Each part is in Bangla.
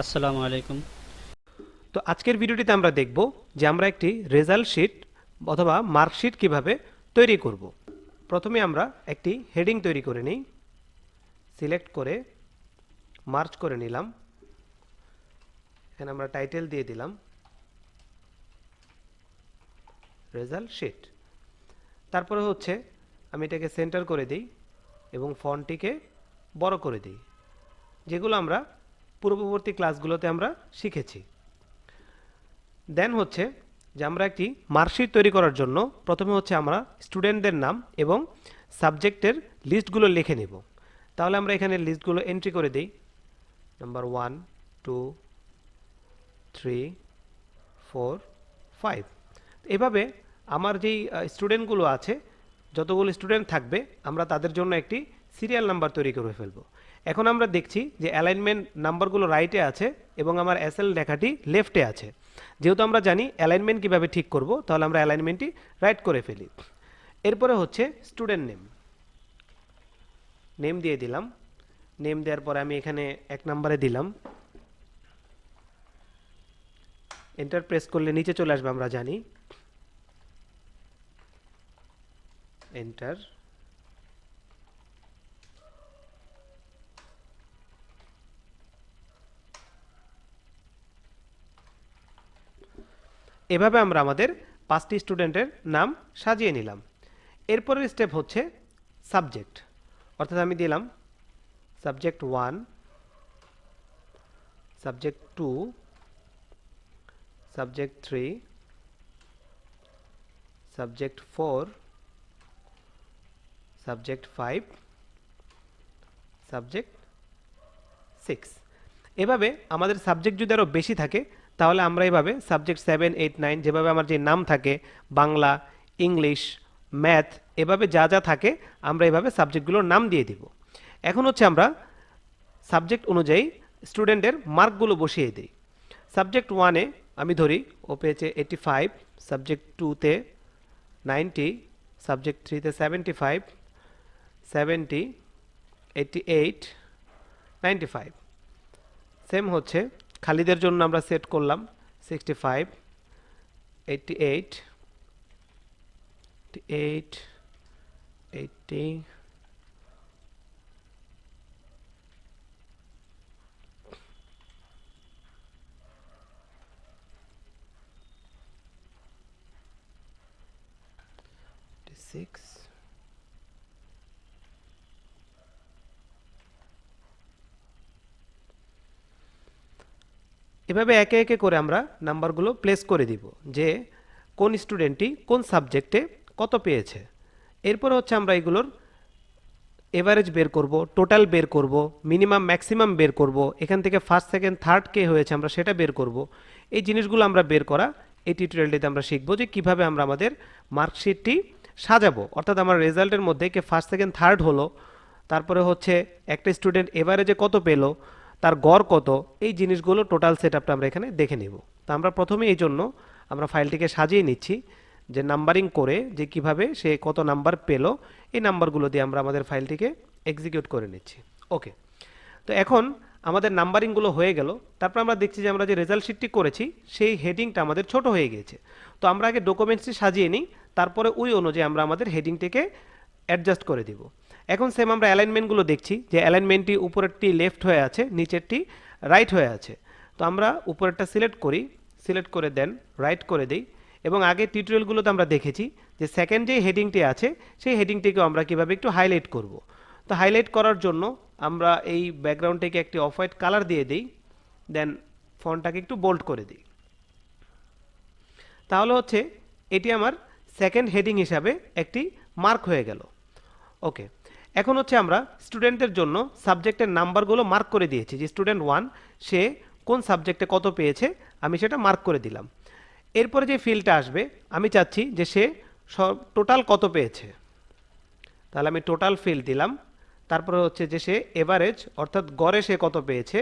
আসসালামু আলাইকুম। তো আজকের ভিডিওটিতে আমরা দেখব যে আমরা একটি রেজাল্ট শিট অথবা মার্কশিট কিভাবে তৈরি করব। প্রথমে আমরা একটি হেডিং তৈরি করে নিই। সিলেক্ট করে মার্চ করে নিলাম। এখানে আমরা টাইটেল দিয়ে দিলাম রেজাল্ট শিট। তারপরে হচ্ছে আমি এটাকে সেন্টার করে দিই এবং ফন্টটিকে বড় করে দিই, যেগুলো আমরা পূর্ববর্তী ক্লাসগুলোতে আমরা শিখেছি। দেন হচ্ছে যে আমরা একটি মার্কশিট তৈরি করার জন্য প্রথমে হচ্ছে আমরা স্টুডেন্টদের নাম এবং সাবজেক্টের লিস্টগুলো লিখে নেব। তাহলে আমরা এখানে লিস্টগুলো এন্ট্রি করে দিই। নাম্বার 1, 2, 3, 4, 5। এভাবে আমার যেই স্টুডেন্টগুলো আছে, যতগুলো স্টুডেন্ট থাকবে আমরা তাদের জন্য একটি সিরিয়াল নাম্বার তৈরি করে ফেলব। এখন আমরা দেখছি যে অ্যালাইনমেন্ট নাম্বারগুলো রাইটে আছে এবং আমার এসএল লেখাটি লেফটে আছে। যেহেতু আমরা জানি অ্যালাইনমেন্ট কিভাবে ঠিক করব, তাহলে আমরা অ্যালাইনমেন্টটি রাইট করে ফেলি। এরপরে হচ্ছে স্টুডেন্ট নেম দিয়ে দিলাম। নেম দেওয়ার পরে আমি এখানে 1 নম্বরে দিলাম। এন্টার প্রেস করলে নিচে চলে আসবে, আমরা জানি। এন্টার। এভাবে আমরা আমাদের 5টি স্টুডেন্টের নাম সাজিয়ে নিলাম। এরপরের স্টেপ হচ্ছে সাবজেক্ট, অর্থাৎ আমি দিলাম subject 1, subject 2, subject 3, subject 4, subject 5, subject 6। এভাবে আমাদের সাবজেক্ট যদি আরও বেশি থাকে তাহলে আমরা এভাবে সাবজেক্ট 7, 8, 9 যেভাবে আমার যে নাম থাকে, বাংলা, ইংলিশ, ম্যাথ, এভাবে যা যা থাকে আমরা এভাবে সাবজেক্টগুলোর নাম দিয়ে দিব। এখন হচ্ছে আমরা সাবজেক্ট অনুযায়ী স্টুডেন্টের মার্কগুলো বসিয়ে দিই। সাবজেক্ট 1-এ আমি ধরি ও পেয়েছে 85, সাবজেক্ট 2-তে 90, সাবজেক্ট 3-তে 75, 70, 88, 95। সেম হচ্ছে খালিদের জন্য আমরা সেট করলাম 65, 88, 88, 80, 6। এভাবে একে একে করে আমরা নাম্বারগুলো প্লেস করে দিব যে কোন স্টুডেন্টটি কোন সাবজেক্টে কত পেয়েছে। এরপর হচ্ছে আমরা এগুলোর এভারেজ বের করব, টোটাল বের করব, মিনিমাম ম্যাক্সিমাম বের করব, এখান থেকে ফার্স্ট সেকেন্ড থার্ড কে হয়েছে আমরা সেটা বের করব। এই জিনিসগুলো আমরা বের করা এই টিউটোরিয়ালটিতে আমরা শিখব যে কিভাবে আমরা আমাদের মার্কশিটটি সাজাবো, অর্থাৎ আমার রেজাল্টের মধ্যে কে ফার্স্ট সেকেন্ড থার্ড হলো, তারপরে হচ্ছে একটা স্টুডেন্ট এভারেজে কত পেলো, তার গড় কত, এই জিনিসগুলো টোটাল সেট আপটা আমরা এখানে দেখে নেব। তো আমরা প্রথমে এই জন্য আমরা ফাইলটিকে সাজিয়ে নিচ্ছি যে নাম্বারিং করে যে কিভাবে সে কত নাম্বার পেলো, এই নাম্বারগুলো দিয়ে আমরা আমাদের ফাইলটিকে এক্সিকিউট করে নিচ্ছি। ওকে, তো এখন আমাদের নাম্বারিংগুলো হয়ে গেল। তারপর আমরা দেখছি যে আমরা যে রেজাল্ট শিটটি করেছি সেই হেডিংটা আমাদের ছোট হয়ে গিয়েছে। তো আমরা আগে ডকুমেন্টসটি সাজিয়ে নিই, তারপরে ওই অনুযায়ী আমরা আমাদের হেডিংটিকে অ্যাডজাস্ট করে দিব। এখন সেম আমরা অ্যালাইনমেন্টগুলো দেখছি যে অ্যালাইনমেন্টটি উপরেরটি লেফট হয়ে আছে, নিচেরটি রাইট হয়ে আছে। তো আমরা উপরেরটা সিলেক্ট করি, সিলেক্ট করে দেন রাইট করে দিই। এবং আগে টিউটোরিয়ালগুলোতে আমরা দেখেছি যে সেকেন্ড যে হেডিংটি আছে সেই হেডিংটিকেও আমরা কীভাবে একটু হাইলাইট করব। তো হাইলাইট করার জন্য আমরা এই ব্যাকগ্রাউন্ডটিকে একটি অফ হোয়াইট কালার দিয়ে দিই, দেন ফন্টটাকে একটু বোল্ড করে দিই। তাহলে হচ্ছে এটি আমার সেকেন্ড হেডিং হিসাবে একটি মার্ক হয়ে গেল। ওকে, এখন হচ্ছে আমরা স্টুডেন্টের জন্য সাবজেক্টের নাম্বারগুলো মার্ক করে দিয়েছি যে স্টুডেন্ট 1 সে কোন সাবজেক্টে কত পেয়েছে আমি সেটা মার্ক করে দিলাম। এরপরে যে ফিল্ডটা আসবে আমি চাচ্ছি যে সে সব টোটাল কত পেয়েছে, তাহলে আমি টোটাল ফিল্ড দিলাম। তারপরে হচ্ছে যে সে এভারেজ অর্থাৎ গড়ে সে কত পেয়েছে,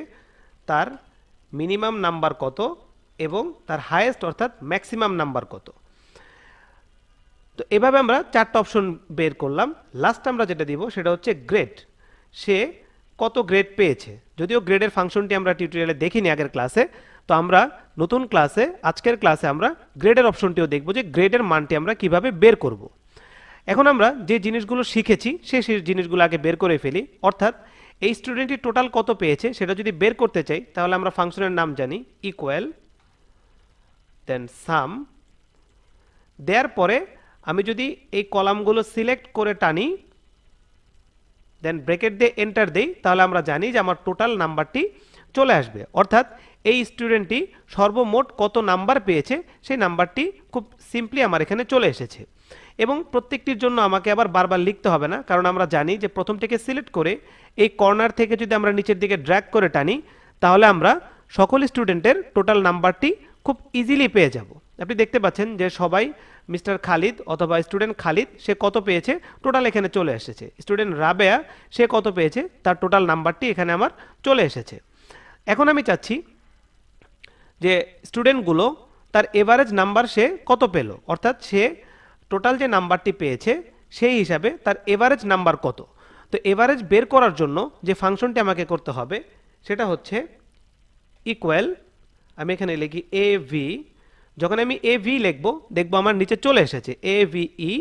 তার মিনিমাম নাম্বার কত এবং তার হায়েস্ট অর্থাৎ ম্যাক্সিমাম নাম্বার কত। তো এভাবে আমরা 4টা অপশন বের করলাম। লাস্ট আমরা যেটা দিব সেটা হচ্ছে গ্রেড, সে কত গ্রেড পেয়েছে। যদিও গ্রেডের ফাংশনটি আমরা টিউটোরিয়ালে দেখিনি আগের ক্লাসে, তো আমরা নতুন ক্লাসে আজকের ক্লাসে আমরা গ্রেডের অপশনটিও দেখব যে গ্রেডের মানটি আমরা কিভাবে বের করব। এখন আমরা যে জিনিসগুলো শিখেছি সেই জিনিসগুলো আগে বের করে ফেলি। অর্থাৎ এই স্টুডেন্টটি টোটাল কত পেয়েছে সেটা যদি বের করতে চাই তাহলে আমরা ফাংশনের নাম জানি ইকুয়াল দেন সাম। দেওয়ার পরে আমি যদি এই কলামগুলো সিলেক্ট করে টানি দেন ব্র্যাকেট দিয়ে এন্টার দেই তাহলে আমরা জানি যে আমার টোটাল নাম্বারটি চলে আসবে। অর্থাৎ এই স্টুডেন্টটি সর্বমোট কত নাম্বার পেয়েছে সেই নাম্বারটি খুব সিম্পলি আমার এখানে চলে এসেছে। এবং প্রত্যেকটির জন্য আমাকে আবার বারবার লিখতে হবে না, কারণ আমরা জানি যে প্রথমটিকে সিলেক্ট করে এই কর্নার থেকে যদি আমরা নিচের দিকে ড্র্যাগ করে টানি তাহলে আমরা সকল স্টুডেন্টের টোটাল নাম্বারটি খুব ইজিলি পেয়ে যাব। আপনি দেখতে পাচ্ছেন যে সবাই মিস্টার খালিদ অথবা স্টুডেন্ট খালিদ সে কত পেয়েছে টোটাল এখানে চলে এসেছে। স্টুডেন্ট রাবেয়া সে কত পেয়েছে তার টোটাল নাম্বারটি এখানে আমার চলে এসেছে। এখন আমি চাচ্ছি যে স্টুডেন্টগুলো তার এভারেজ নাম্বার সে কত পেল, অর্থাৎ সে টোটাল যে নাম্বারটি পেয়েছে সেই হিসাবে তার এভারেজ নাম্বার কত। তো এভারেজ বের করার জন্য যে ফাংশনটি আমাকে করতে হবে সেটা হচ্ছে ইকুয়াল, আমি এখানে লিখি এ ভি। যখন আমি এ ভি লিখব দেখব আমার নিচে চলে এসেছে এ ভি ই,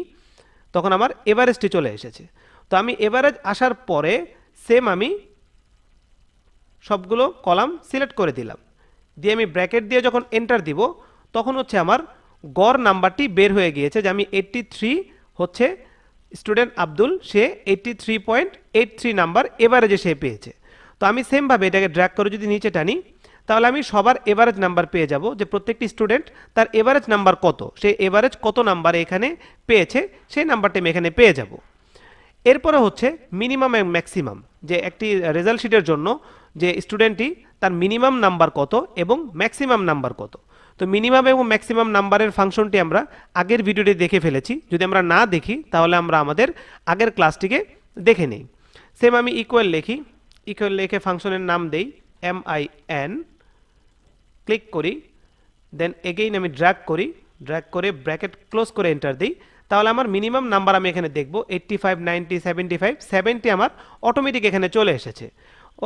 তখন আমার এভারেজটি চলে এসেছে। তো আমি এভারেজ আসার পরে সেম আমি সবগুলো কলাম সিলেক্ট করে দিলাম, দিয়ে আমি ব্র্যাকেট দিয়ে যখন এন্টার দিব তখন হচ্ছে আমার গড় নাম্বারটি বের হয়ে গিয়েছে যে আমি 83 হচ্ছে স্টুডেন্ট আব্দুল সে 83.83 নাম্বার এভারেজে সে পেয়েছে। তো আমি সেমভাবে এটাকে ড্র্যাগ করে যদি নিচে টানি তাহলে আমি সবার এভারেজ নাম্বার পেয়ে যাব, যে প্রত্যেকটি স্টুডেন্ট তার এভারেজ নাম্বার কত, সে এভারেজ কত নাম্বার এখানে পেয়েছে সেই নাম্বারটি আমি এখানে পেয়ে যাব। এরপরে হচ্ছে মিনিমাম এবং ম্যাক্সিমাম, যে একটি রেজাল্ট শিটের জন্য যে স্টুডেন্টটি তার মিনিমাম নাম্বার কত এবং ম্যাক্সিমাম নাম্বার কত। তো মিনিমাম এবং ম্যাক্সিমাম নাম্বারের ফাংশনটি আমরা আগের ভিডিওটি দেখে ফেলেছি, যদি আমরা না দেখি তাহলে আমরা আমাদের আগের ক্লাসটিকে দেখে নেই। সেম আমি ইকুয়াল লিখি, ইকুয়াল লিখে ফাংশনের নাম দেই MIN, ক্লিক করি, দেন এগেইন আমি ড্র্যাগ করি, ড্র্যাগ করে ব্র্যাকেট ক্লোজ করে এন্টার দিই, তাহলে আমার মিনিমাম নাম্বার আমি এখানে দেখব 85, 90, 75, 70 আমার অটোমেটিক এখানে চলে এসেছে।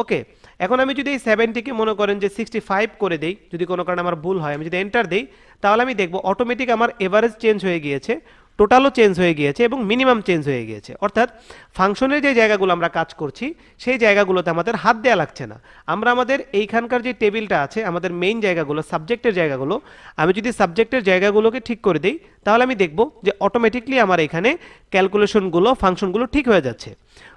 ওকে, এখন আমি যদি এই 70কে মনে করেন যে 65 করে দেই, যদি কোনো কারণে আমার ভুল হয় আমি যদি এন্টার দিই তাহলে আমি দেখব অটোমেটিক আমার এভারেজ চেঞ্জ হয়ে গিয়েছে, টোটালও চেঞ্জ হয়ে গিয়েছে এবং মিনিমাম চেঞ্জ হয়ে গিয়েছে। অর্থাৎ ফাংশনের যে জায়গাগুলো আমরা কাজ করছি সেই জায়গাগুলোতে আমাদের হাত দেওয়া লাগছে না। আমরা আমাদের এইখানকার যে টেবিলটা আছে আমাদের মেইন জায়গাগুলো সাবজেক্টের জায়গাগুলো, আমি যদি সাবজেক্টের জায়গাগুলোকে ঠিক করে দিই তাহলে আমি দেখব যে অটোমেটিকলি আমার এখানে ক্যালকুলেশনগুলো ফাংশনগুলো ঠিক হয়ে যাচ্ছে।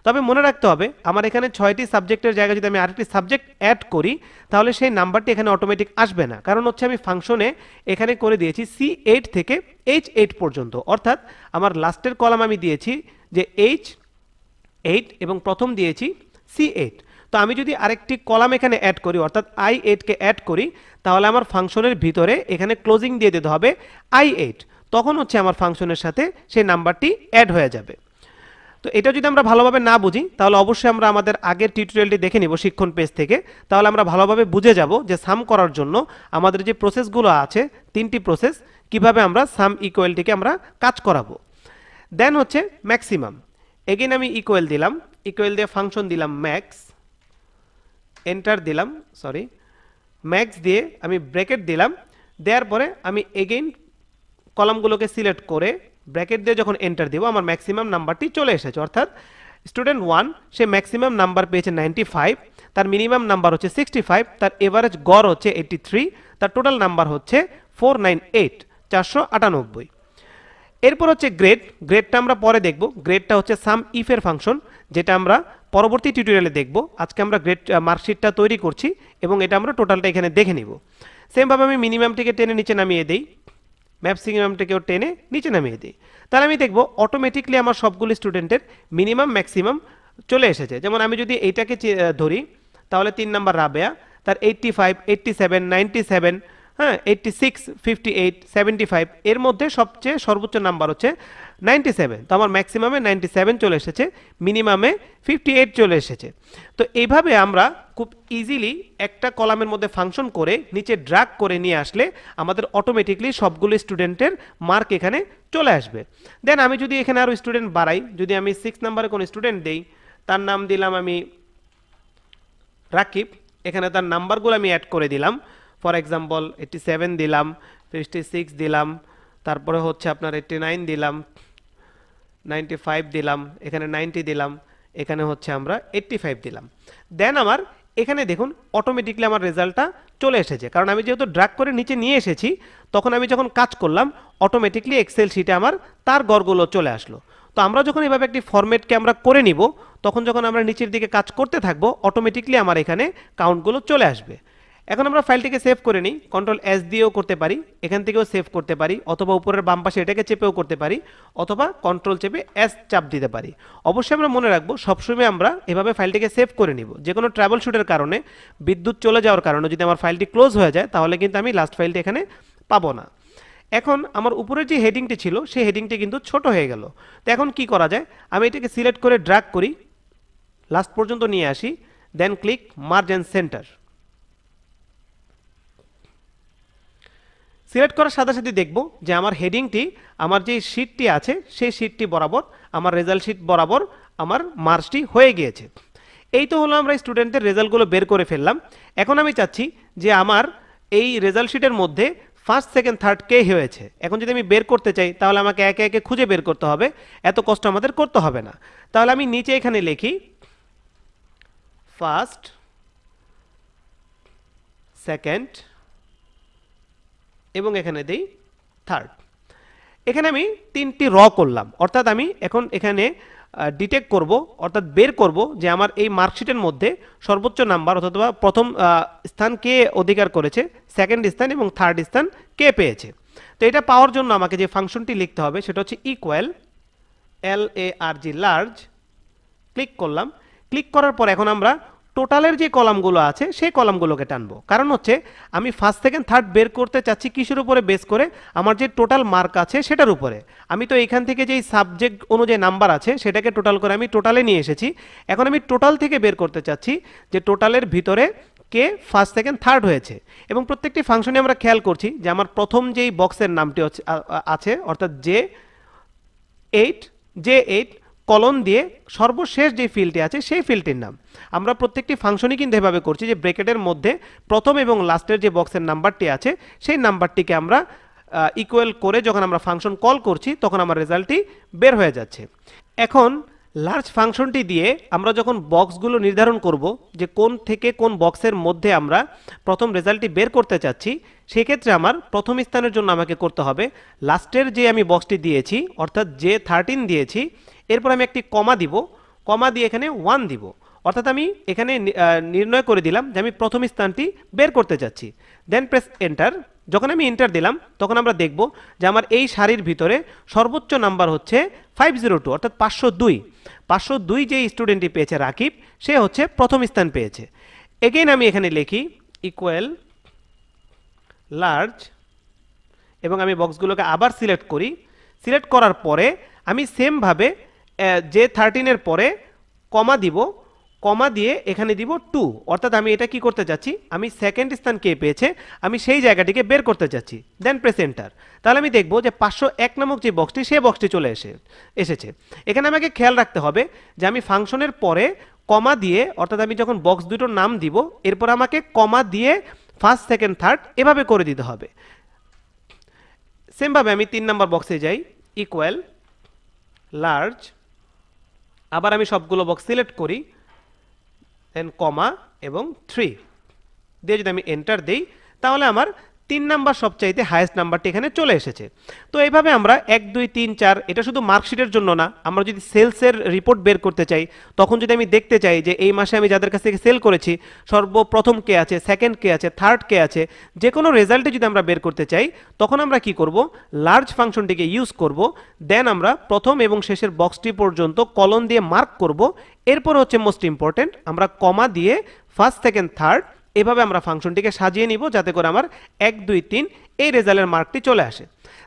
তবে মনে রাখতে হবে আমার এখানে 6টি সাবজেক্টের জায়গায় যদি আমি আরেকটি সাবজেক্ট অ্যাড করি তাহলে সেই নাম্বারটি এখানে অটোমেটিক আসবে না, কারণ হচ্ছে আমি ফাংশনে এখানে করে দিয়েছি C8 থেকে H8 পর্যন্ত। অর্থাৎ আমার লাস্টের কলাম আমি দিয়েছি যে H8 এবং প্রথম দিয়েছি C8। তো আমি যদি আরেকটি কলাম এখানে অ্যাড করি অর্থাৎ I8কে অ্যাড করি তাহলে আমার ফাংশনের ভিতরে এখানে ক্লোজিং দিয়ে দিতে হবে I8, তখন হচ্ছে আমার ফাংশনের সাথে সেই নাম্বারটি অ্যাড হয়ে যাবে। তো এটা যদি আমরা ভালোভাবে না বুঝি তাহলে অবশ্যই আমরা আমাদের আগের টিউটোরিয়ালটি দেখে নিব শিক্ষণ পেজ থেকে, তাহলে আমরা ভালোভাবে বুঝে যাব যে সাম করার জন্য আমাদের যে প্রসেসগুলো আছে 3টি প্রসেস কিভাবে আমরা সাম ইকুয়ালটিকে আমরা কাজ করাবো। দেন হচ্ছে ম্যাক্সিমাম, এগেইন আমি ইকুয়াল দিলাম, ইকুয়াল দিয়ে ফাংশন দিলাম ম্যাক্স, এন্টার দিলাম, সরি ম্যাক্স দিয়ে আমি ব্র্যাকেট দিলাম, দেওয়ার পরে আমি এগেইন কলামগুলোকে সিলেক্ট করে ব্র্যাকেট দিয়ে যখন এন্টার দেবো আমার ম্যাক্সিমাম নাম্বারটি চলে এসেছে। অর্থাৎ স্টুডেন্ট 1 সে ম্যাক্সিমাম নাম্বার পেয়েছে 95, তার মিনিমাম নাম্বার হচ্ছে 65, তার এভারেজ গড় হচ্ছে 83, তার টোটাল নাম্বার হচ্ছে 498, 498। এরপর হচ্ছে গ্রেড, গ্রেডটা আমরা পরে দেখব। গ্রেডটা হচ্ছে সাম ইফের ফাংশন, যেটা আমরা পরবর্তী টিউটোরিয়ালে দেখব। আজকে আমরা গ্রেড মার্কশিটটা তৈরি করছি এবং এটা আমরা টোটালটা এখানে দেখে নিব। সেমভাবে আমি মিনিমামটিকে টেনে নিচে নামিয়ে দিই, ম্যাক্সিমামটাকেও টেনে নিচে নামিয়ে দিই, তাহলে আমি দেখব অটোমেটিকলি আমার সবগুলো স্টুডেন্টের মিনিমাম ম্যাক্সিমাম চলে এসেছে। যেমন আমি যদি এইটাকে ধরি তাহলে 3 নাম্বার রাবেয়া, তার 85, 87, 97, হ্যাঁ 86, 58, 75, এর মধ্যে সবচেয়ে সর্বোচ্চ নাম্বার হচ্ছে 97। তো আমার ম্যাক্সিমামে 97 চলে এসেছে, মিনিমামে 58 চলে এসেছে। তো এইভাবে আমরা খুব ইজিলি একটা কলামের মধ্যে ফাংশন করে নিচে ড্র্যাগ করে নিয়ে আসলে আমাদের অটোমেটিকলি সবগুলো স্টুডেন্টের মার্ক এখানে চলে আসবে। দেন আমি যদি এখানে আরও স্টুডেন্ট বাড়াই, যদি আমি 6 নাম্বারে কোনো স্টুডেন্ট দেই, তার নাম দিলাম আমি রাকিব, এখানে তার নাম্বারগুলো আমি অ্যাড করে দিলাম। ফর এক্সাম্পল 87 দিলাম, 56 দিলাম, তারপরে হচ্ছে আপনার 89 দিলাম, 95 দিলাম, এখানে 90 দিলাম, এখানে হচ্ছে আমরা 85 দিলাম। দেন আমার এখানে দেখুন অটোমেটিকলি আমার রেজাল্টটা চলে এসেছে, কারণ আমি যেহেতু ড্র্যাগ করে নিচে নিয়ে এসেছি, তখন আমি যখন কাজ করলাম অটোমেটিকলি এক্সেল শিটে আমার তার গড়গুলো চলে আসলো। তো আমরা যখন এভাবে একটি ফরম্যাটকে আমরা করে নিব, তখন যখন আমরা নিচের দিকে কাজ করতে থাকবো অটোমেটিকলি আমার এখানে কাউন্টগুলো চলে আসবে। এখন আমরা ফাইলটিকে সেভ করে নিই, কন্ট্রোল এস দিয়েও করতে পারি, এখান থেকেও সেভ করতে পারি, অথবা উপরের বাম পাশে এটাকে চেপেও করতে পারি, অথবা কন্ট্রোল চেপে এস চাপ দিতে পারি। অবশ্যই আমরা মনে রাখবো সবসময় আমরা এভাবে ফাইলটিকে সেভ করে নিব। যে কোনো ট্রাভেল শুটের কারণে, বিদ্যুৎ চলে যাওয়ার কারণে যদি আমার ফাইলটি ক্লোজ হয়ে যায়, তাহলে কিন্তু আমি লাস্ট ফাইলটি এখানে পাবো না। এখন আমার উপরে যে হেডিংটি ছিল সেই হেডিংটি কিন্তু ছোট হয়ে গেল। তো এখন কি করা যায়, আমি এটাকে সিলেক্ট করে ড্র্যাগ করি, লাস্ট পর্যন্ত নিয়ে আসি, then click merge and center. Select করার সাথে সাথে দেখব যে আমার হেডিংটি, আমার যে শীটটি আছে সেই শীটটি বরাবর, আমার রেজাল্ট শীট বরাবর আমার মার্কসটি হয়ে গিয়েছে। এই তো হলো আমরা স্টুডেন্টদের রেজাল্টগুলো বের করে ফেললাম। এখন আমি চাচ্ছি যে আমার এই রেজাল্ট শীটের মধ্যে ফার্স্ট সেকেন্ড থার্ড কে হয়েছে। এখন যদি আমি বের করতে চাই তাহলে আমাকে একে একে খুঁজে বের করতে হবে, এত কষ্ট আমাদের করতে হবে না। তাহলে আমি নিচে এখানে লিখি ফার্স্ট, সেকেন্ড এবং এখানে দেই থার্ড। এখানে আমি তিনটি র করলাম, অর্থাৎ আমি এখন এখানে ডিটেক্ট করব, অর্থাৎ বের করব যে আমার এই মার্কশিটের মধ্যে সর্বোচ্চ নাম্বার অথবা প্রথম স্থান কে অধিকার করেছে, সেকেন্ড স্থান এবং থার্ড স্থান কে পেয়েছে। তো এটা পাওয়ার জন্য আমাকে যে ফাংশনটি লিখতে হবে সেটা হচ্ছে ইকুয়াল LARG লার্জ। ক্লিক করলাম, ক্লিক করার পর এখন আমরা টোটালের যে কলামগুলো আছে সেই কলামগুলোকে টানবো। কারণ হচ্ছে আমি ফার্স্ট সেকেন্ড থার্ড বের করতে চাচ্ছি কিসের উপরে বেস করে, আমার যে টোটাল মার্ক আছে সেটার উপরে। আমি তো এখান থেকে যেই সাবজেক্ট অনুযায়ী নাম্বার আছে সেটাকে টোটাল করে আমি টোটালে নিয়ে এসেছি। এখন আমি টোটাল থেকে বের করতে চাচ্ছি যে টোটালের ভিতরে কে ফার্স্ট সেকেন্ড থার্ড হয়েছে। এবং প্রত্যেকটি ফাংশনে আমরা খেয়াল করছি যে আমার প্রথম যেই বক্সের নামটি আছে অর্থাৎ J8 কলন দিয়ে সর্বশেষ যে ফিল্ডটি আছে সেই ফিল্ডটির নাম। আমরা প্রত্যেকটি ফাংশনই কিন্তু এভাবে করছি যে ব্র্যাকেটের মধ্যে প্রথম এবং লাস্টের যে বক্সের নাম্বারটি আছে সেই নাম্বারটিকে আমরা ইকুয়াল করে যখন আমরা ফাংশন কল করছি তখন আমার রেজাল্টটি বের হয়ে যাচ্ছে। এখন লার্জ ফাংশনটি দিয়ে আমরা যখন বক্সগুলো নির্ধারণ করব যে কোন থেকে কোন বক্সের মধ্যে আমরা প্রথম রেজাল্টটি বের করতে চাচ্ছি, সেক্ষেত্রে আমার প্রথম স্থানের জন্য আমাকে করতে হবে লাস্টের যে আমি বক্সটি দিয়েছি অর্থাৎ J13 দিয়েছি, এরপর আমি একটি কমা দিব, কমা দিয়ে এখানে 1 দিব, অর্থাৎ আমি এখানে নির্ণয় করে দিলাম যে আমি প্রথম স্থানটি বের করতে চাচ্ছি। Then press enter. যখন আমি এন্টার দিলাম তখন আমরা দেখব যে আমার এই সারির ভিতরে সর্বোচ্চ নাম্বার হচ্ছে 502 অর্থাৎ 502 যে স্টুডেন্টটি পেয়েছে রাকিব, সে হচ্ছে প্রথম স্থান পেয়েছে। এগেইন আমি এখানে লিখি ইকুয়াল লার্জ এবং আমি বক্সগুলোকে আবার সিলেক্ট করি। সিলেক্ট করার পরে আমি সেমভাবে J13 পরে কমা দিব, কমা দিয়ে এখানে দিব 2, অর্থাৎ আমি এটা কি করতে যাচ্ছি, আমি সেকেন্ড স্থান কে পেয়েছে আমি সেই জায়গাটিকে বের করতে যাচ্ছি। Then press enter. তাহলে আমি দেখব যে 501 নামক যে বক্সটি সেই বক্সটি চলে এসেছে। এখানে আমাকে খেয়াল রাখতে হবে যে আমি ফাংশনের পরে কমা দিয়ে, অর্থাৎ আমি যখন বক্স দুটোর নাম দিব এরপর আমাকে কমা দিয়ে ফার্স্ট সেকেন্ড থার্ড এভাবে করে দিতে হবে। সেমভাবে আমি 3 নম্বর বক্সে যাই, ইকুয়াল লার্জ, আবার আমি সবগুলো বক্স সিলেক্ট করি, দেন কমা এবং 3 দিয়ে যদি আমি এন্টার দিই তাহলে আমার 3 নাম্বার সবচাইতে হাইয়েস্ট নাম্বারটি এখানে চলে এসেছে। তো এইভাবে আমরা 1 2 3 4, এটা শুধু মার্কশিটের জন্য না, আমরা যদি সেলসের রিপোর্ট বের করতে চাই তখন যদি আমি দেখতে চাই যে এই মাসে আমি যাদের কাছ থেকে সেল করেছি সর্বপ্রথম কে আছে, সেকেন্ড কে আছে, থার্ড কে আছে, যে কোনো রেজাল্টে যদি আমরা বের করতে চাই তখন আমরা কি করব, লার্জ ফাংশনটিকে ইউজ করব। দেন আমরা প্রথম এবং শেষের বক্সটি পর্যন্ত কলন দিয়ে মার্ক করব। এরপর হচ্ছে মোস্ট ইম্পর্টেন্ট, আমরা কমা দিয়ে ফার্স্ট সেকেন্ড থার্ড এভাবে আমরা ফাংশনটিকে সাজিয়ে নিব যাতে করে আমার 1 2 3 এই রেজাল্টের মার্কটি চলে আসে।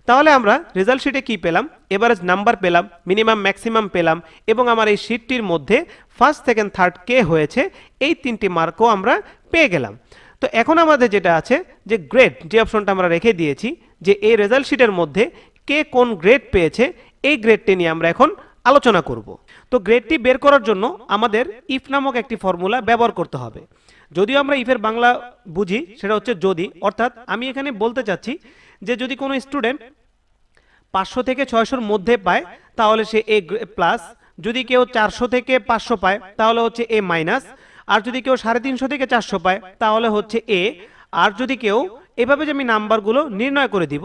তাহলে আমরা রেজাল্ট শিটে কি পেলাম, এভারেজ নাম্বার পেলাম, মিনিমাম ম্যাক্সিমাম পেলাম এবং আমার এই শিটটির মধ্যে ফার্স্ট সেকেন্ড থার্ড কে হয়েছে এই 3টি মার্কও আমরা পেয়ে গেলাম। তো এখন আমাদের যেটা আছে যে গ্রেড, যে অপশনটা আমরা রেখে দিয়েছি যে এই রেজাল্ট শিটের মধ্যে কে কোন গ্রেড পেয়েছে এই গ্রেডটি নিয়ে আমরা এখন আলোচনা করব। তো গ্রেডটি বের করার জন্য আমাদের ইফ নামক একটি ফর্মুলা ব্যবহার করতে হবে। যদিও আমরা ইফের বাংলা বুঝি সেটা হচ্ছে যদি, অর্থাৎ আমি এখানে বলতে চাচ্ছি যে যদি কোনো স্টুডেন্ট 500 থেকে 600-র মধ্যে পায় তাহলে সে এ প্লাস, যদি কেউ 400 থেকে 500 পায় তাহলে হচ্ছে এ মাইনাস, আর যদি কেউ 350 থেকে 400 পায় তাহলে হচ্ছে এ, আর যদি কেউ এভাবে যে আমি নাম্বারগুলো নির্ণয় করে দিব,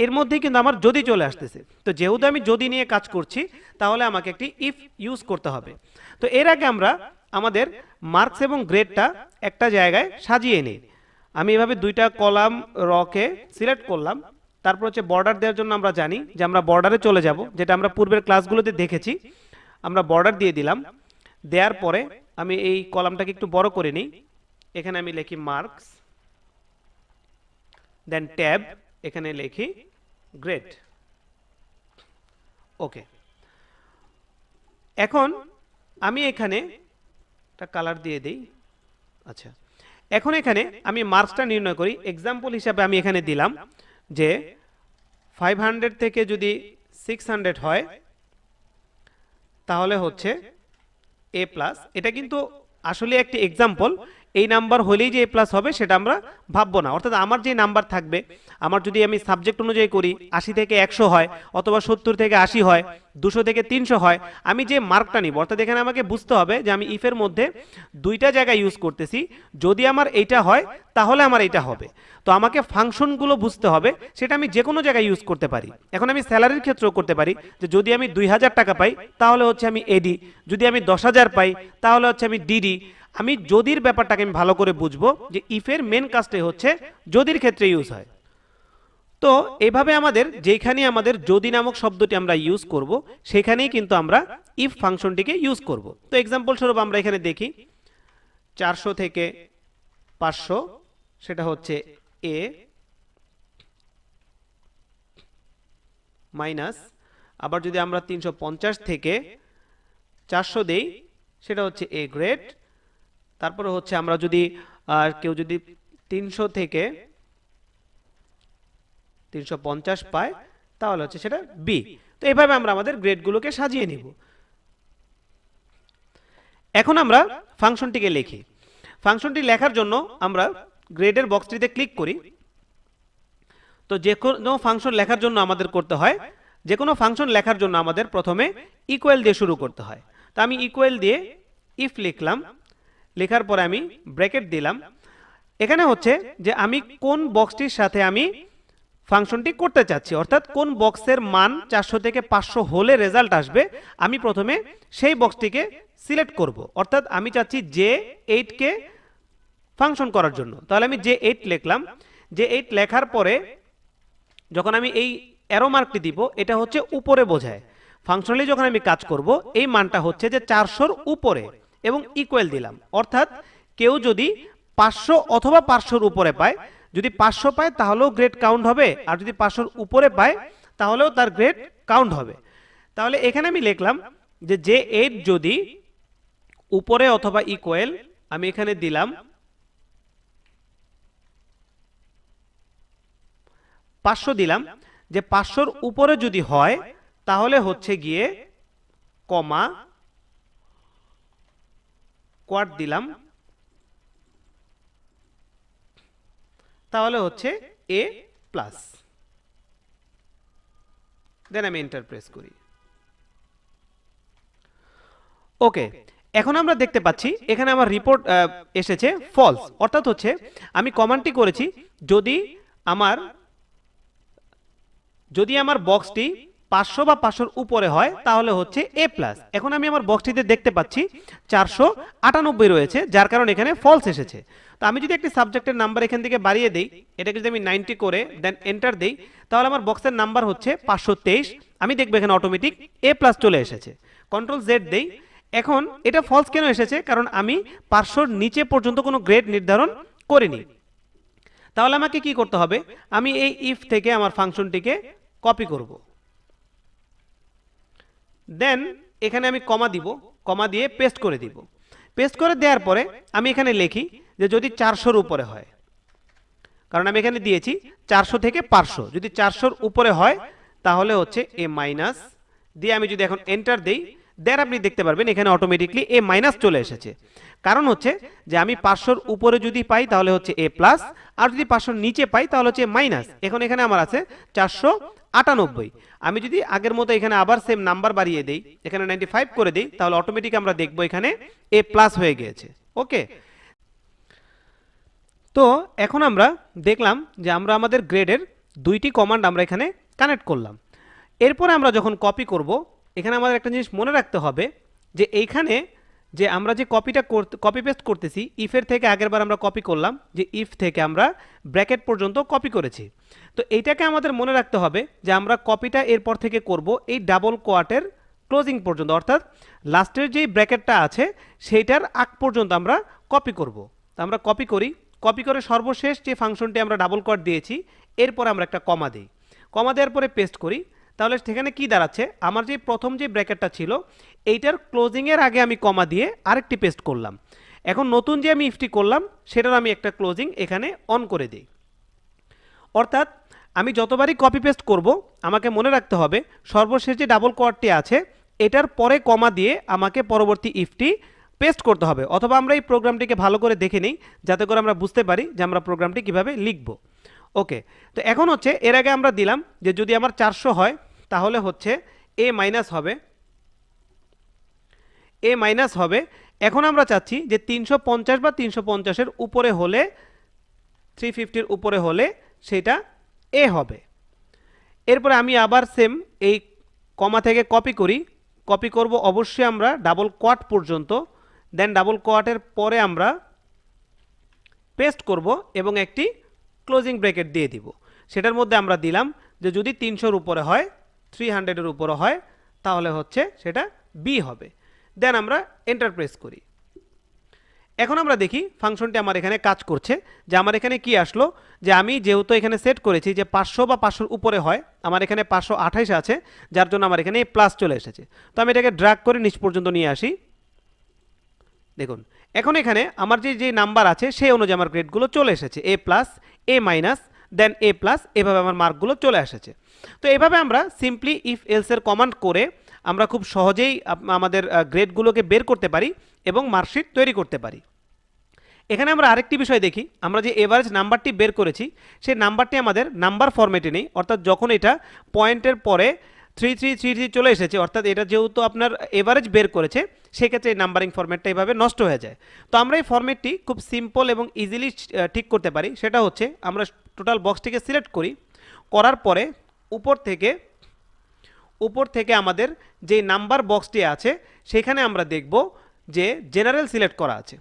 এর মধ্যেই কিন্তু আমার যদি চলে আসতেছে। তো যেহেতু আমি যদি নিয়ে কাজ করছি তাহলে আমাকে একটি ইফ ইউজ করতে হবে। তো এর আগে আমরা আমাদের মার্কস এবং গ্রেডটা একটা জায়গায় সাজিয়ে নিই। আমি এভাবে দুইটা কলাম রকে সিলেক্ট করলাম, তারপর হচ্ছে বর্ডার দেওয়ার জন্য আমরা জানি যে আমরা বর্ডারে চলে যাব, যেটা আমরা পূর্বের ক্লাসগুলোতে দেখেছি। আমরা বর্ডার দিয়ে দিলাম, দেওয়ার পরে আমি এই কলামটাকে একটু বড় করে নিই, এখানে আমি লিখি মার্কস, দেন ট্যাব, এখানে লিখি গ্রেড। ওকে, এখন আমি এখানে একটা কালার দিয়ে দিই। আচ্ছা, এখন এখানে আমি মার্কসটা নির্ণয় করি। এক্সাম্পল হিসাবে আমি এখানে দিলাম যে 500 থেকে যদি 600 হয় তাহলে হচ্ছে এ প্লাস। এটা কিন্তু আসলে একটি এক্সাম্পল, এই নাম্বার হলেই যে এ প্লাস হবে সেটা আমরা ভাববো না। অর্থাৎ আমার যে নাম্বার থাকবে, আমার যদি আমি সাবজেক্ট অনুযায়ী করি 80 থেকে 100 হয়, অথবা 70 থেকে 80 হয়, 200 থেকে 300 হয়, আমি যে মার্কটা নিব, অর্থাৎ এখানে আমাকে বুঝতে হবে যে আমি ইফের মধ্যে দুইটা জায়গায় ইউজ করতেছি। যদি আমার এইটা হয় তাহলে আমার এইটা হবে। তো আমাকে ফাংশনগুলো বুঝতে হবে, সেটা আমি যে কোনো জায়গায় ইউজ করতে পারি। এখন আমি স্যালারির ক্ষেত্রেও করতে পারি, যে যদি আমি 2000 টাকা পাই তাহলে হচ্ছে আমি এডি, যদি আমি 10,000 পাই তাহলে হচ্ছে আমি ডিডি। আমি যদির ব্যাপারটাকে আমি ভালো করে বুঝবো যে ইফের মেন কাজটাই হচ্ছে যদির ক্ষেত্রে ইউজ হয়। তো এভাবে আমাদের যেখানে আমাদের যদি নামক শব্দটি আমরা ইউজ করব সেখানেই কিন্তু আমরা ইফ ফাংশনটিকে ইউজ করব। তো এক্সাম্পল স্বরূপ আমরা এখানে দেখি 400 থেকে 500 সেটা হচ্ছে এ মাইনাস, আবার যদি আমরা 350 থেকে 400 দেই সেটা হচ্ছে এ গ্রেড। তারপরে হচ্ছে আমরা যদি কেউ যদি 300 থেকে 350 পায় তাহলে হচ্ছে সেটা বি। তো এইভাবে আমরা আমাদের গ্রেডগুলোকে সাজিয়ে নিব। এখন আমরা ফাংশনটিকে লিখি। ফাংশনটি লেখার জন্য আমরা গ্রেডের বক্সটিতে ক্লিক করি। তো যে কোনো ফাংশন লেখার জন্য আমাদের করতে হয়, যে কোনো ফাংশন লেখার জন্য আমাদের প্রথমে ইকুয়াল দিয়ে শুরু করতে হয়। তো আমি ইকুয়াল দিয়ে ইফ লিখলাম, লেখার পরে আমি ব্র্যাকেট দিলাম। এখানে হচ্ছে যে আমি কোন বক্সটির সাথে আমি ফাংশনটি করতে চাচ্ছি, অর্থাৎ কোন বক্সের মান 400 থেকে 500 হলে রেজাল্ট আসবে, আমি প্রথমে সেই বক্সটিকে সিলেক্ট করব। অর্থাৎ আমি চাচ্ছি যে 8 কে ফাংশন করার জন্য, তাহলে আমি যে 8 লিখলাম। যে 8 লেখার পরে যখন আমি এই অ্যারো মার্কটি দিব, এটা হচ্ছে উপরে বোঝায়। ফাংশনালি যখন আমি কাজ করব এই মানটা হচ্ছে যে 400-র উপরে, এবং ইকুয়াল দিলাম। অর্থাৎ কেউ যদি 500 অথবা 500-র উপরে পায়, যদি 500 পায় তাহলেও গ্রেড কাউন্ট হবে, আর যদি 500-র উপরে পায় তাহলেও তার গ্রেড কাউন্ট হবে। তাহলে এখানে আমি লিখলাম যে 8 যদি উপরে অথবা ইকুয়াল, আমি এখানে দিলাম 500 দিলাম। যে 500-র উপরে যদি হয় তাহলে হচ্ছে গিয়ে কমা কোয়াট দিলাম, তাহলে হচ্ছে এ প্লাস। দেন আমি এন্টার প্রেস করি। ওকে, এখন আমরা দেখতে পাচ্ছি এখানে আমার রিপোর্ট এসেছে ফলস। অর্থাৎ হচ্ছে আমি কমান্ডটি করেছি যদি আমার বক্সটি 500 বা 500-র উপরে হয় তাহলে হচ্ছে এ প্লাস। এখন আমি আমার বক্সটিতে দেখতে পাচ্ছি 498 রয়েছে, যার কারণে এখানে ফলস এসেছে। তো আমি যদি একটি সাবজেক্টের নাম্বার এখান থেকে বাড়িয়ে দেই, এটাকে যদি আমি 90 করে দেন এন্টার দেই, তাহলে আমার বক্সের নাম্বার হচ্ছে 523। আমি দেখব এখানে অটোমেটিক এ প্লাস চলে এসেছে। কন্ট্রোল জেড দেই। এখন এটা ফলস কেন এসেছে? কারণ আমি 500-র নিচে পর্যন্ত কোনো গ্রেড নির্ধারণ করিনি। তাহলে আমাকে কি করতে হবে? আমি এই ইফ থেকে আমার ফাংশনটিকে কপি করব, দেন এখানে আমি কমা দিব, কমা দিয়ে পেস্ট করে দিব। পেস্ট করে দেওয়ার পরে আমি এখানে লিখি যে যদি 400-র উপরে হয়, কারণ আমি এখানে দিয়েছি 400 থেকে 500, যদি 400-র উপরে হয় তাহলে হচ্ছে এ মাইনাস দিয়ে আমি যদি এখন এন্টার দেই, দেন আপনি দেখতে পারবেন এখানে অটোমেটিকলি এ মাইনাস চলে এসেছে। কারণ হচ্ছে যে আমি 500-র উপরে যদি পাই তাহলে হচ্ছে এ প্লাস, আর যদি 500-র নিচে পাই তাহলে হচ্ছে মাইনাস। এখন এখানে আমার আছে 498। আমি যদি আগের মতো এখানে আবার সেম নাম্বার বাড়িয়ে দেই, এখানে 95 করে দিই, তাহলে অটোমেটিক আমরা দেখবো এখানে এ প্লাস হয়ে গিয়েছে। ওকে, তো এখন আমরা দেখলাম যে আমরা আমাদের গ্রেডের দুইটি কমান্ড আমরা এখানে কানেক্ট করলাম। এরপরে আমরা যখন কপি করব, এখানে আমাদের একটা জিনিস মনে রাখতে হবে যে এইখানে যে আমরা যে কপি পেস্ট করতেছি, ইফের থেকে আগেরবার আমরা কপি করলাম যে ইফ থেকে আমরা ব্র্যাকেট পর্যন্ত কপি করেছি। তো এইটাকে আমাদের মনে রাখতে হবে যে আমরা কপিটা এরপর থেকে করব এই ডাবল কোয়াটের ক্লোজিং পর্যন্ত, অর্থাৎ লাস্টের যেই ব্র্যাকেটটা আছে সেইটার আগ পর্যন্ত আমরা কপি করব। তো আমরা কপি করি, কপি করে সর্বশেষ যে ফাংশনটি আমরা ডাবল কোয়াট দিয়েছি এরপর আমরা একটা কমা দিই, কমা দেওয়ার পরে পেস্ট করি। তাহলে সেখানে কি দাঁড়াচ্ছে, আমার যে প্রথম যে ব্র্যাকেটটা ছিল এইটার ক্লোজিংয়ের আগে আমি কমা দিয়ে আরেকটি পেস্ট করলাম। এখন নতুন যে আমি ইফটি করলাম সেটার আমি একটা ক্লোজিং এখানে অন করে দিই। অর্থাৎ আমি যতবারই কপি পেস্ট করব আমাকে মনে রাখতে হবে সর্বশেষ যে ডাবল কোয়াটটি আছে এটার পরে কমা দিয়ে আমাকে পরবর্তী ইফটি পেস্ট করতে হবে। অথবা আমরা এই প্রোগ্রামটিকে ভালো করে দেখে নিই যাতে করে আমরা বুঝতে পারি যে আমরা প্রোগ্রামটি কিভাবে লিখব। ওকে, তো এখন হচ্ছে এর আগে আমরা দিলাম যে যদি আমার 400 হয় তাহলে হচ্ছে এ মাইনাস হবে, এ মাইনাস হবে। এখন আমরা চাচ্ছি যে 350 বা 350-এর উপরে হলে, 350-র উপরে হলে সেটা এ হবে। এরপরে আমি আবার সেম এই কমা থেকে কপি করি, কপি করব অবশ্যই আমরা ডাবল কোয়াট পর্যন্ত, দেন ডাবল কোয়াটের পরে আমরা পেস্ট করব এবং একটি ক্লোজিং ব্র্যাকেট দিয়ে দিব। সেটার মধ্যে আমরা দিলাম যে যদি 300-র উপরে হয়, 300-এর উপরে হয় তাহলে হচ্ছে সেটা বি হবে। দেন আমরা এন্টার প্রেস করি। এখন আমরা দেখি ফাংশনটি আমার এখানে কাজ করছে। যে আমার এখানে কি আসলো, যে আমি যেহেতু এখানে সেট করেছি যে 500 বা 500-র উপরে হয়, আমার এখানে 528 আছে, যার জন্য আমার এখানে প্লাস চলে এসেছে। তো আমি এটাকে ড্র্যাগ করে নিচ পর্যন্ত নিয়ে আসি। দেখুন এখন এখানে আমার যে নাম্বার আছে সেই অনুযায়ী আমার গ্রেডগুলো চলে এসেছে, এ প্লাস, এ মাইনাস, দেন এ প্লাস, এভাবে আমার মার্কগুলো চলে এসেছে। তো এভাবে আমরা সিম্পলি ইফ এলসের কমান্ড করে আমরা খুব সহজেই আমাদের গ্রেডগুলোকে বের করতে পারি এবং মার্কশিট তৈরি করতে পারি। এখানে আমরা আরেকটি বিষয় দেখি, আমরা যে এভারেজ নাম্বারটি বের করেছি সেই নাম্বারটি আমাদের নাম্বার ফরম্যাটে নেই, অর্থাৎ যখন এটা পয়েন্টের পরে 3333 চলে এসেছে, অর্থাৎ এটা যেহেতু আপনার এভারেজ বের করেছে সেক্ষেত্রে এই নাম্বারিং ফরম্যাটটা এইভাবে নষ্ট হয়ে যায়। তো আমরা এই ফরম্যাটটি খুব সিম্পল এবং ইজিলি ঠিক করতে পারি। সেটা হচ্ছে আমরা টোটাল বক্সটিকে সিলেক্ট করি, করার পরে উপর থেকে আমাদের যে নাম্বার বক্সটি আছে সেখানে আমরা দেখব যে জেনারেল সিলেক্ট করা আছে।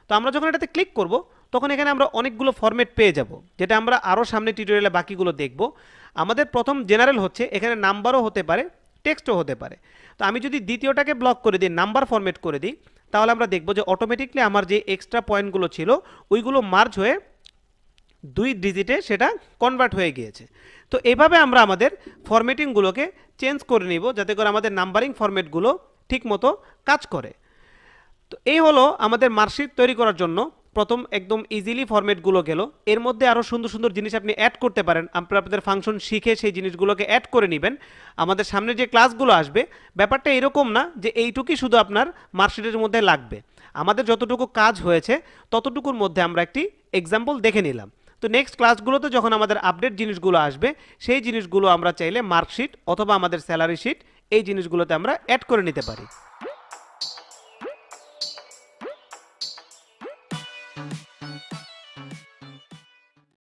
তো আমরা যখন এটাতে ক্লিক করব তখন এখানে আমরা অনেকগুলো ফরম্যাট পেয়ে যাব, যেটা আমরা আরও সামনে টিউটোরিয়ালে বাকিগুলো দেখব। আমাদের প্রথম জেনারেল হচ্ছে, এখানে নাম্বারও হতে পারে, টেক্সটও হতে পারে। তো আমি যদি দ্বিতীয়টাকে ব্লক করে দিই, নাম্বার ফরম্যাট করে দিই, তাহলে আমরা দেখব যে অটোমেটিকলি আমার যে এক্সট্রা পয়েন্টগুলো ছিল ওইগুলো মার্জ হয়ে 2 ডিজিটে সেটা কনভার্ট হয়ে গিয়েছে। তো এইভাবে আমরা আমাদের ফরম্যাটিংগুলোকে চেঞ্জ করে নিব যাতে করে আমাদের নাম্বারিং ফরম্যাটগুলো ঠিকমতো কাজ করে। তো এই হলো আমাদের মার্কশিট তৈরি করার জন্য প্রথম একদম ইজিলি ফরম্যাটগুলো গেল। এর মধ্যে আরও সুন্দর সুন্দর জিনিস আপনি অ্যাড করতে পারেন, আপনাদের ফাংশন শিখে সেই জিনিসগুলোকে অ্যাড করে নেবেন। আমাদের সামনে যে ক্লাসগুলো আসবে ব্যাপারটা এরকম না যে এইটুকুই শুধু আপনার মার্কশিটের মধ্যে লাগবে। আমাদের যতটুকু কাজ হয়েছে ততটুকুর মধ্যে আমরা একটি এক্সাম্পল দেখে নিলাম। তো নেক্সট ক্লাসগুলোতে যখন আমাদের আপডেট জিনিসগুলো আসবে সেই জিনিসগুলো আমরা চাইলে মার্কশিট অথবা আমাদের স্যালারি শিট এই জিনিসগুলোতে আমরা অ্যাড করে নিতে পারি।